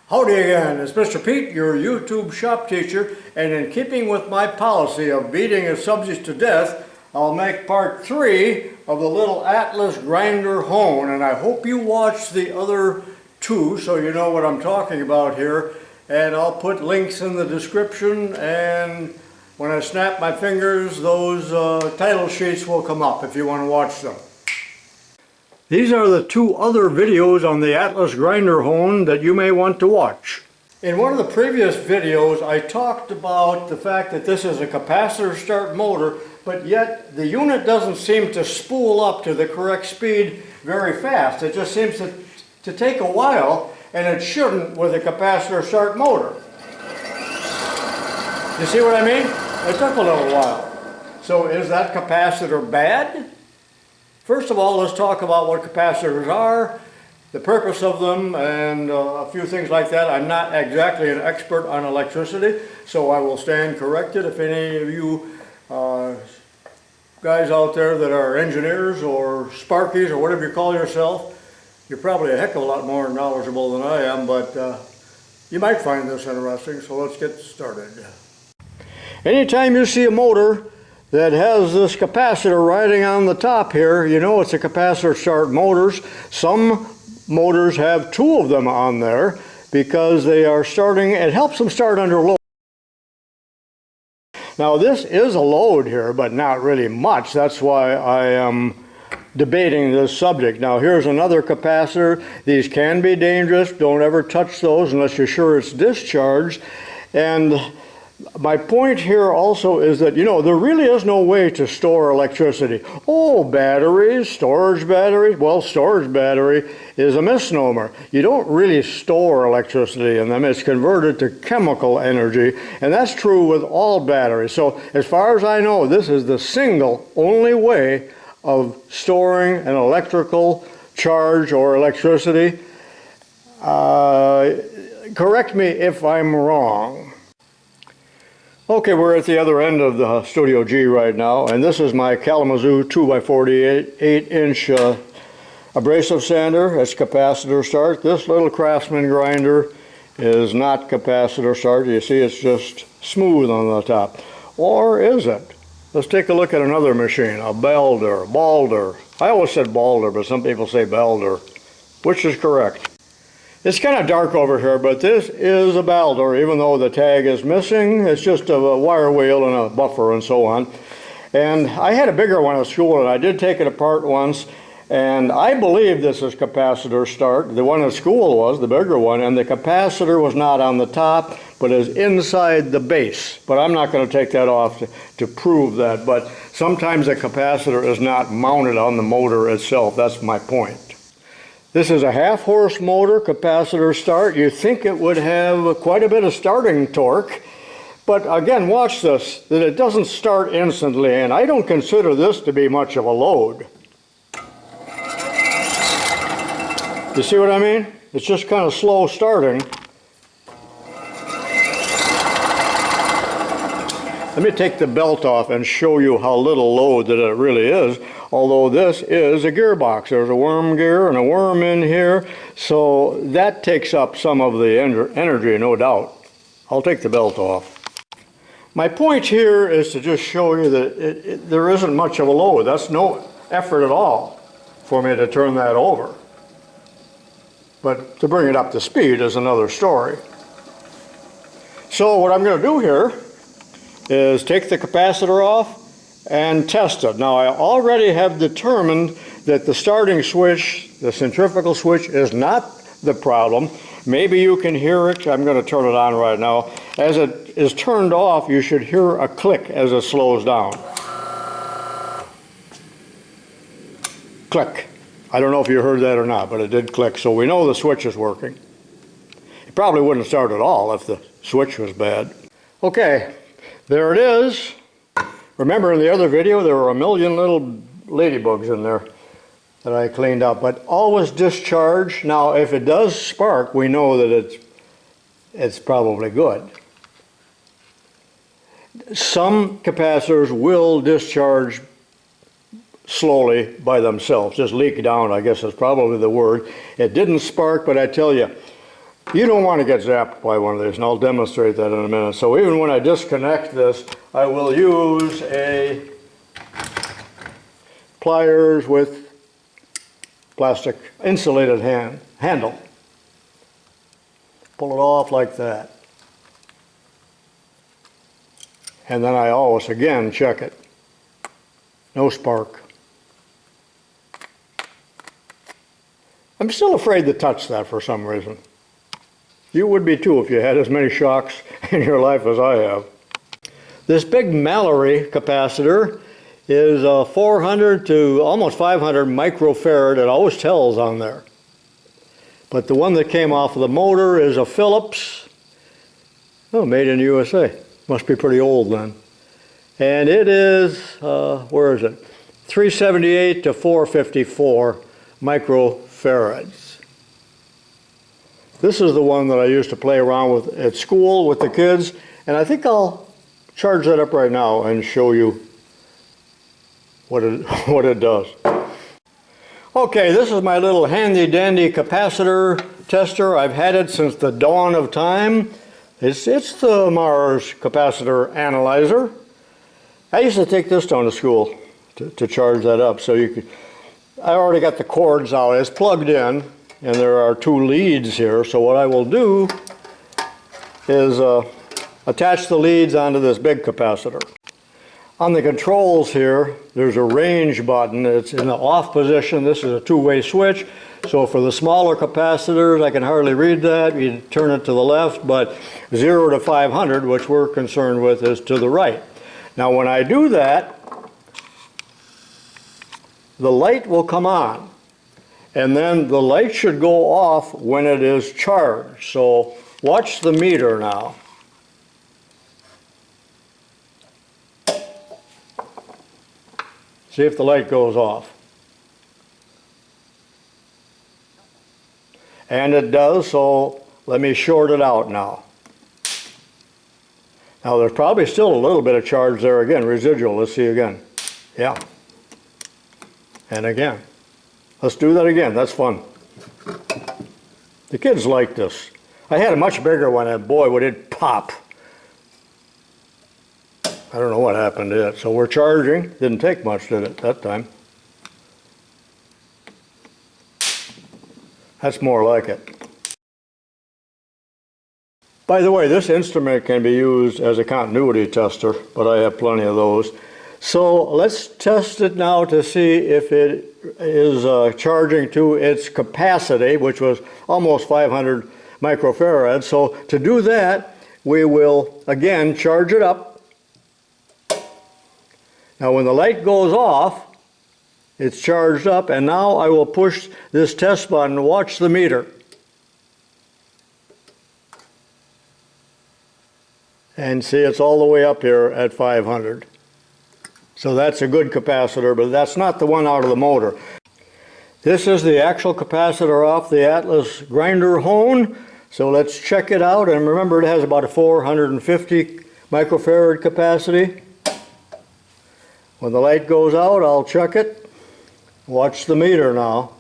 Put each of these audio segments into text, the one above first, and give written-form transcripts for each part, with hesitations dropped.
Howdy again, it's Mr. Pete, your YouTube shop teacher, and in keeping with my policy of beating a subject to death, I'll make part 3 of the little Atlas grinder hone, and I hope you watch the other 2 so you know what I'm talking about here, and I'll put links in the description, and when I snap my fingers, those title sheets will come up if you want to watch them. These are the 2 other videos on the Atlas grinder hone that you may want to watch. In one of the previous videos I talked about the fact that this is a capacitor start motor, but yet the unit doesn't seem to spool up to the correct speed very fast. It just seems to take a while, and it shouldn't with a capacitor start motor. You see what I mean? It took a little while. So is that capacitor bad? First of all, let's talk about what capacitors are, the purpose of them, and a few things like that. I'm not exactly an expert on electricity, so I will stand corrected. If any of you guys out there that are engineers or sparkies or whatever you call yourself, you're probably a heck of a lot more knowledgeable than I am, but you might find this interesting, so let's get started. Anytime you see a motor that has this capacitor riding on the top here, you know it's a capacitor start motors. Some motors have 2 of them on there because they are starting, it helps them start under load. Now this is a load here, but not really much. That's why I am debating this subject. Now here's another capacitor. These can be dangerous. Don't ever touch those unless you're sure it's discharged. And my point here also is that, you know, there really is no way to store electricity. Oh, batteries, storage batteries. Well, storage battery is a misnomer. You don't really store electricity in them. It's converted to chemical energy, and that's true with all batteries. So as far as I know, this is the single only way of storing an electrical charge or electricity. Correct me if I'm wrong. Okay, we're at the other end of the Studio G right now, and this is my Kalamazoo 2x48 8-inch abrasive sander. It's capacitor start. This little CRAFTSMAN grinder is not capacitor start. You see it's just smooth on the top. Or is it? Let's take a look at another machine, a Balder. I always said Balder, but some people say Balder. Which is correct? It's kind of dark over here, but this is a Balder, even though the tag is missing. It's just a wire wheel and a buffer and so on. And I had a bigger one at school, and I did take it apart once, and I believe this is capacitor start. The one at school was, the bigger one, and the capacitor was not on the top, but is inside the base. But I'm not going to take that off to prove that, but sometimes a capacitor is not mounted on the motor itself. That's my point. This is a half-horse motor, capacitor start. You think it would have quite a bit of starting torque, but again, watch this, that it doesn't start instantly, and I don't consider this to be much of a load. You see what I mean? It's just kind of slow starting. Let me take the belt off and show you how little load that it really is. Although this is a gearbox. There's a worm gear and a worm in here, so that takes up some of the energy, no doubt. I'll take the belt off. My point here is to just show you that there isn't much of a load. That's no effort at all for me to turn that over. But to bring it up to speed is another story. So what I'm going to do here is take the capacitor off and test it. Now I already have determined that the starting switch, the centrifugal switch, is not the problem. Maybe you can hear it. I'm going to turn it on right now. As it is turned off, you should hear a click as it slows down. Click. I don't know if you heard that or not, but it did click, so we know the switch is working. It probably wouldn't start at all if the switch was bad. Okay, there it is. Remember in the other video there were a million little ladybugs in there that I cleaned up, but always discharge. Now if it does spark, we know that it's probably good. Some capacitors will discharge slowly by themselves, just leak down, I guess is probably the word. It didn't spark, but I tell you, You don't want to get zapped by one of these, and I'll demonstrate that in a minute. So even when I disconnect this, I will use a pliers with plastic insulated handle. Pull it off like that. And then I always, again, check it. No spark. I'm still afraid to touch that for some reason. You would be too if you had as many shocks in your life as I have. This big Mallory capacitor is 400 to almost 500 microfarad. It always tells on there. But the one that came off of the motor is a Phillips. Oh, made in USA. Must be pretty old then. And it is, where is it? 378 to 454 microfarads. This is the one that I used to play around with at school with the kids, and I think I'll charge that up right now and show you what it does. Okay, this is my little handy dandy capacitor tester. I've had it since the dawn of time. It's the Mars capacitor analyzer. I used to take this down to school to charge that up. So I already got the cords out. It's plugged in. And there are two leads here, so what I will do is attach the leads onto this big capacitor. On the controls here, there's a range button. It's in the off position. This is a two-way switch, so for the smaller capacitors, I can hardly read that. You turn it to the left, but 0 to 500, which we're concerned with, is to the right. Now when I do that, the light will come on. And then the light should go off when it is charged. So watch the meter now. See if the light goes off. And it does, so let me short it out now. Now there's probably still a little bit of charge there again, residual. Let's see again. Yeah. And again. Let's do that again. That's fun. The kids like this. I had a much bigger one, and boy, would it pop. I don't know what happened to it. So we're charging. Didn't take much, did it, that time? That's more like it. By the way, this instrument can be used as a continuity tester, but I have plenty of those. So let's test it now to see if it is charging to its capacity, which was almost 500 microfarads. So to do that, we will again charge it up. Now when the light goes off, it's charged up, and now I will push this test button. Watch the meter. And see, it's all the way up here at 500. So that's a good capacitor, but that's not the one out of the motor. This is the actual capacitor off the Atlas grinder hone. So let's check it out. And remember, it has about a 450 microfarad capacity. When the light goes out, I'll check it. Watch the meter now.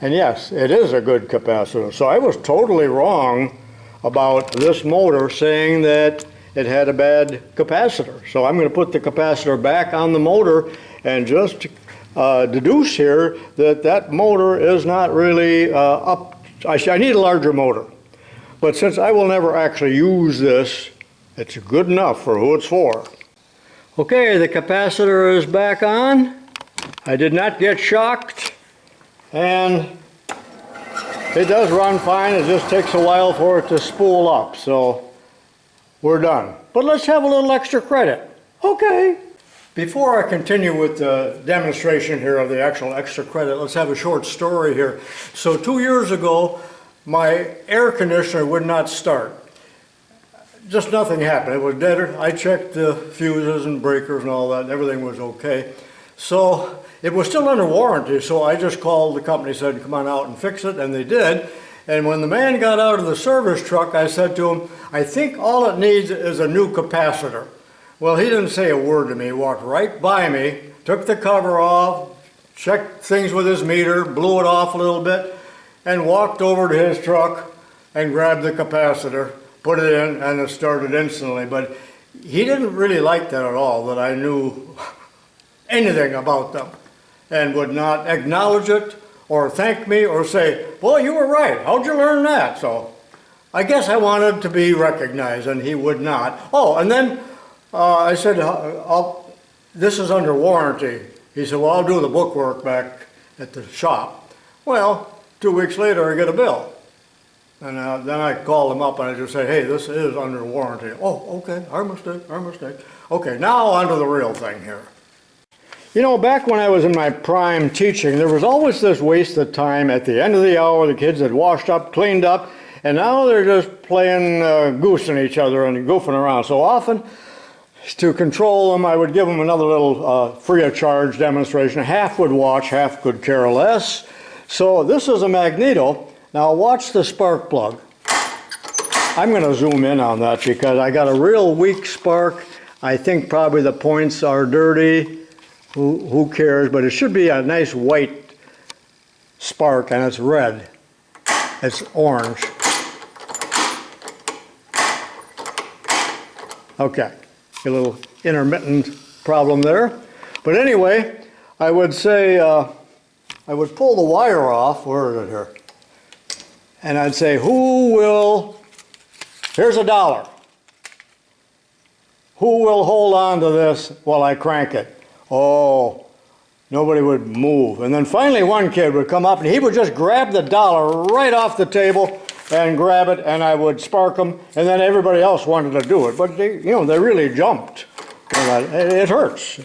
And yes, it is a good capacitor. So I was totally wrong about this motor, saying that it had a bad capacitor. So I'm going to put the capacitor back on the motor and just deduce here that that motor is not really up. I need a larger motor. But since I will never actually use this, it's good enough for who it's for. Okay, the capacitor is back on. I did not get shocked, and it does run fine. It just takes a while for it to spool up. So we're done. But let's have a little extra credit. Okay. Before I continue with the demonstration here of the actual extra credit, let's have a short story here. So 2 years ago, my air conditioner would not start. Just nothing happened. It was dead. I checked the fuses and breakers and all that, and everything was okay. So it was still under warranty, so I just called the company, said, come on out and fix it, and they did. And when the man got out of the service truck, I said to him, I think all it needs is a new capacitor. Well, he didn't say a word to me. He walked right by me, took the cover off, checked things with his meter, blew it off a little bit, and walked over to his truck and grabbed the capacitor, put it in, and it started instantly. But he didn't really like that at all, that I knew anything about them, and would not acknowledge it or thank me or say, well, you were right, how'd you learn that? So I guess I wanted to be recognized, and he would not. Oh, and then I said, this is under warranty. He said, well, I'll do the bookwork back at the shop. Well, 2 weeks later I get a bill. And then I called him up and I just said, hey, this is under warranty. Oh, okay, our mistake, our mistake. Okay, now on to the real thing here. You know, back when I was in my prime teaching, there was always this waste of time at the end of the hour. The kids had washed up, cleaned up, and now they're just playing goosing each other and goofing around. So often, to control them, I would give them another little free of charge demonstration. Half would watch, half could care less. So this is a magneto. Now watch the spark plug. I'm going to zoom in on that because I got a real weak spark. I think probably the points are dirty. Who cares? But it should be a nice white spark, and it's red. It's orange. Okay, a little intermittent problem there. But anyway, I would say, I would pull the wire off. Where is it here? And I'd say, who will, here's $1. Who will hold on to this while I crank it? Oh, nobody would move. And then finally one kid would come up and he would just grab the dollar right off the table and grab it, and I would spark them, and then everybody else wanted to do it. But they, you know, they really jumped. It hurts.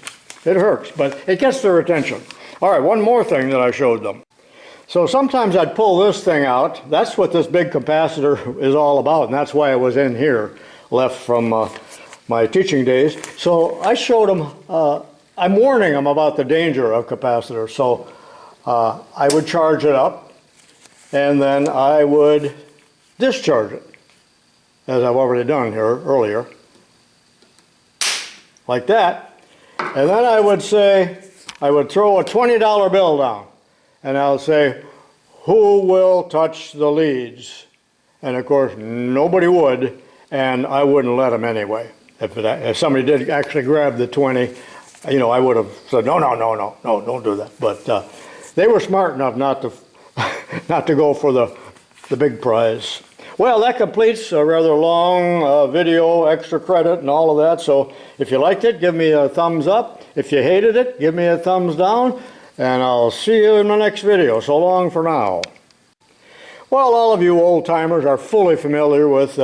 It hurts, but it gets their attention. All right, one more thing that I showed them. So sometimes I'd pull this thing out. That's what this big capacitor is all about, and that's why it was in here, left from my teaching days. So I showed them, I'm warning them about the danger of capacitors. So I would charge it up, and then I would discharge it, as I've already done here earlier, like that. And then I would say, I would throw a $20 bill down, and I'll say, who will touch the leads? And of course, nobody would, and I wouldn't let them anyway. If somebody did actually grab the 20, you know, I would have said, no, don't do that. But they were smart enough not to, not to go for the big prize. Well, that completes a rather long video, extra credit and all of that. So if you liked it, give me a thumbs up. If you hated it, give me a thumbs down. And I'll see you in the next video. So long for now. Well, all of you old-timers are fully familiar with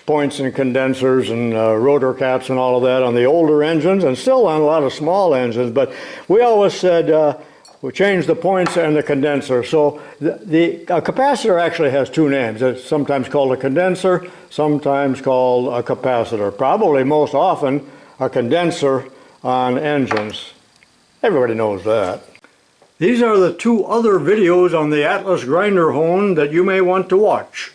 points and condensers and rotor caps and all of that on the older engines, and still on a lot of small engines. But we always said we change the points and the condenser. So the capacitor actually has two names. It's sometimes called a condenser, sometimes called a capacitor. Probably most often a condenser on engines. Everybody knows that. These are the two other videos on the Atlas grinder hone that you may want to watch.